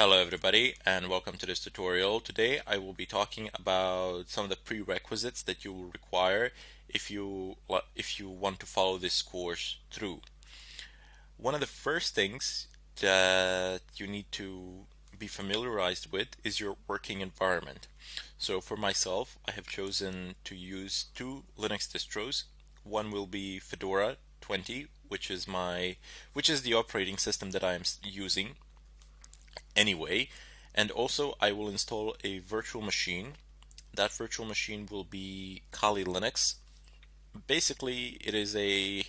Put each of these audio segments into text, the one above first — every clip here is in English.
Hello everybody and welcome to this tutorial. Today I will be talking about some of the prerequisites that you will require if you want to follow this course through. One of the first things that you need to be familiarized with is your working environment. So for myself, I have chosen to use two Linux distros. One will be Fedora 20, which is the operating system that I am using anyway. And also I will install a virtual machine. That virtual machine will be Kali Linux. Basically, it is a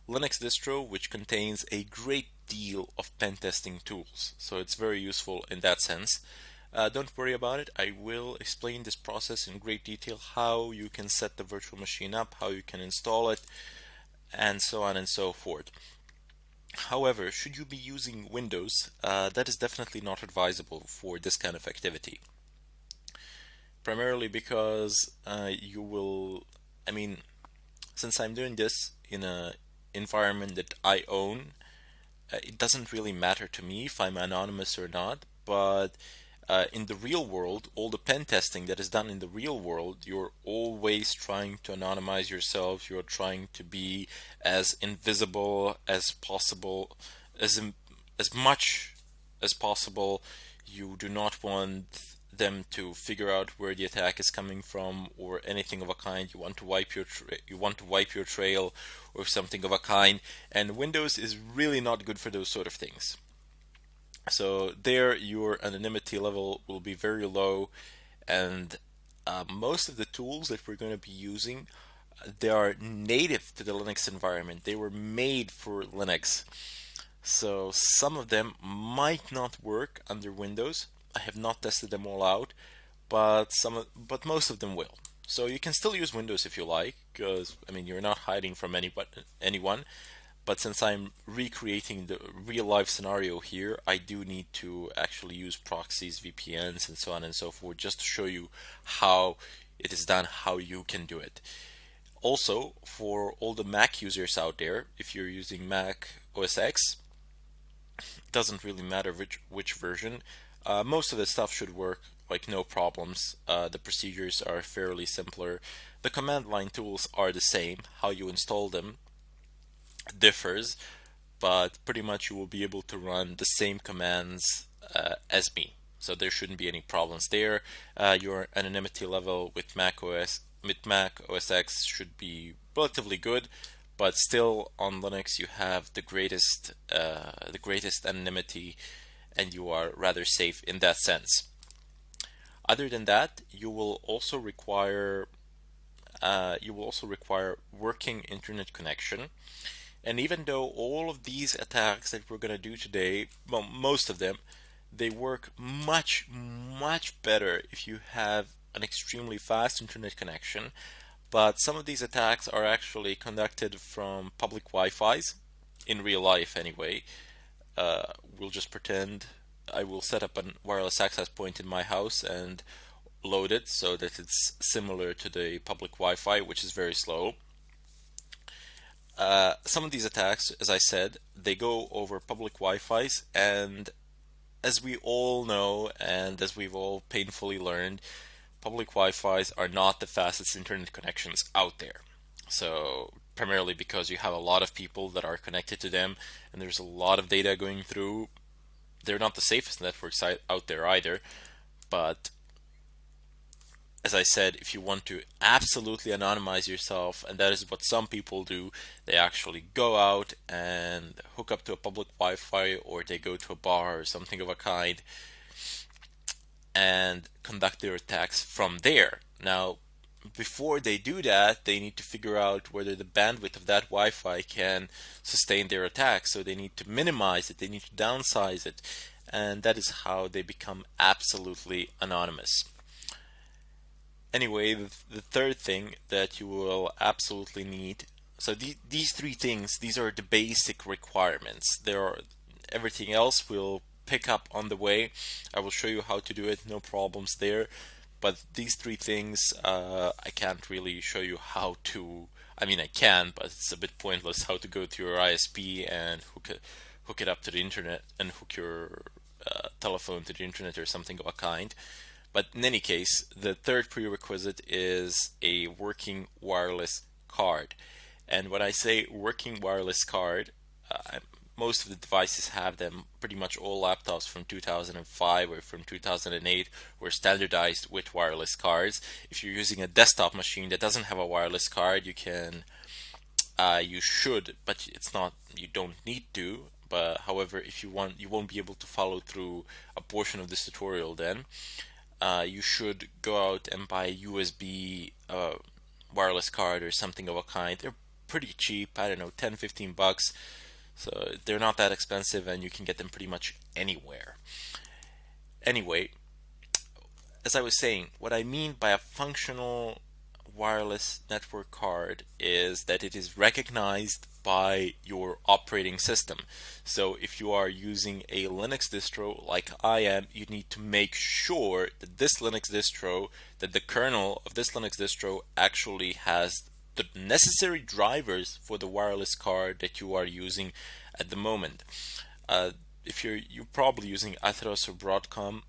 Linux distro which contains a great deal of pen testing tools, so it's very useful in that sense. Don't worry about it. I will explain this process in great detail, how you can set the virtual machine up, how you can install it, and so on and so forth. However, should you be using Windows, that is definitely not advisable for this kind of activity. Primarily because since I'm doing this in a environment that I own, it doesn't really matter to me if I'm anonymous or not, but in the real world, all the pen testing that is done in the real world, you're always trying to anonymize yourself. You're trying to be as invisible as possible, as much as possible. You do not want them to figure out where the attack is coming from or anything of a kind. You want to wipe your trail or something of a kind. And Windows is really not good for those sort of things. So there, your anonymity level will be very low, and most of the tools that we're going to be using, they are native to the Linux environment. They were made for Linux. So some of them might not work under Windows. I have not tested them all out, but most of them will. So you can still use Windows if you like, because you're not hiding from anyone. But since I'm recreating the real life scenario here, I do need to actually use proxies, VPNs, and so on and so forth, just to show you how it is done, how you can do it. Also, for all the Mac users out there, if you're using Mac OS X, it doesn't really matter which version. Most of the stuff should work like no problems. The procedures are fairly simpler. The command line tools are the same. How you install them differs, but pretty much you will be able to run the same commands as me. So there shouldn't be any problems there. Your anonymity level with Mac OS X should be relatively good, but still on Linux you have the greatest anonymity, and you are rather safe in that sense. Other than that, you will also require working internet connection. And even though all of these attacks that we're going to do today, well, most of them, they work much, much better if you have an extremely fast internet connection. But some of these attacks are actually conducted from public Wi-Fi's, in real life anyway. We'll just pretend I will set up a wireless access point in my house and load it so that it's similar to the public Wi-Fi, which is very slow. Some of these attacks, as I said, they go over public Wi-Fi's, and as we all know, and as we've all painfully learned, public Wi-Fi's are not the fastest internet connections out there. So primarily because you have a lot of people that are connected to them, and there's a lot of data going through. They're not the safest networks out there either, but as I said, if you want to absolutely anonymize yourself, and that is what some people do, they actually go out and hook up to a public Wi-Fi, or they go to a bar or something of a kind and conduct their attacks from there. Now, before they do that, they need to figure out whether the bandwidth of that Wi-Fi can sustain their attack. So they need to minimize it, they need to downsize it, and that is how they become absolutely anonymous. Anyway, the third thing that you will absolutely need, so these three things, these are the basic requirements. Everything else will pick up on the way. I will show you how to do it, no problems there. But these three things, I can't really show you how to. I can, but it's a bit pointless how to go to your ISP and hook it up to the internet and hook your telephone to the internet or something of a kind. But in any case, the third prerequisite is a working wireless card. And when I say working wireless card, most of the devices have them. Pretty much all laptops from 2005 or from 2008 were standardized with wireless cards. If you're using a desktop machine that doesn't have a wireless card, you should, but it's not. You don't need to. But however, if you want, you won't be able to follow through a portion of this tutorial. Then you should go out and buy a USB wireless card or something of a kind. They're pretty cheap. I don't know, 10, 15 bucks. So they're not that expensive, and you can get them pretty much anywhere. Anyway, as I was saying, what I mean by a functional wireless network card is that it is recognized by your operating system. So if you are using a Linux distro like I am, you need to make sure that that the kernel of this Linux distro actually has the necessary drivers for the wireless card that you are using at the moment. If you're probably using Atheros or Broadcom,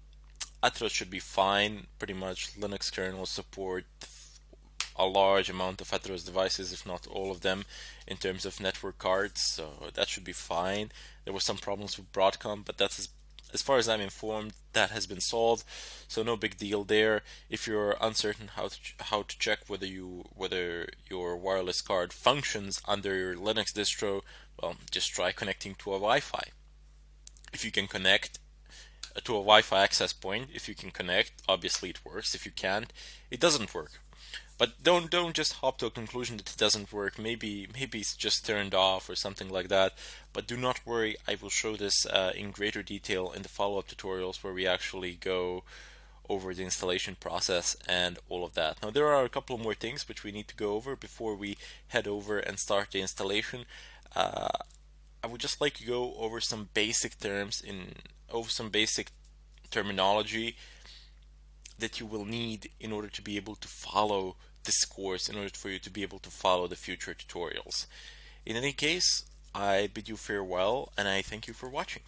Atheros should be fine. Pretty much Linux kernel support a large amount of Atheros devices, if not all of them, in terms of network cards, so that should be fine. There were some problems with Broadcom, but that's as far as I'm informed, that has been solved, so no big deal there. If you're uncertain how to check whether your wireless card functions under your Linux distro, well, just try connecting to a Wi-Fi. If you can connect to a Wi-Fi access point, if you can connect, obviously it works. If you can't, it doesn't work. But don't just hop to a conclusion that it doesn't work. Maybe it's just turned off or something like that. But do not worry, I will show this in greater detail in the follow-up tutorials where we actually go over the installation process and all of that. Now there are a couple more things which we need to go over before we head over and start the installation. I would just like to go over some basic some basic terminology that you will need in order to be able to follow this course, in order for you to be able to follow the future tutorials. In any case, I bid you farewell and I thank you for watching.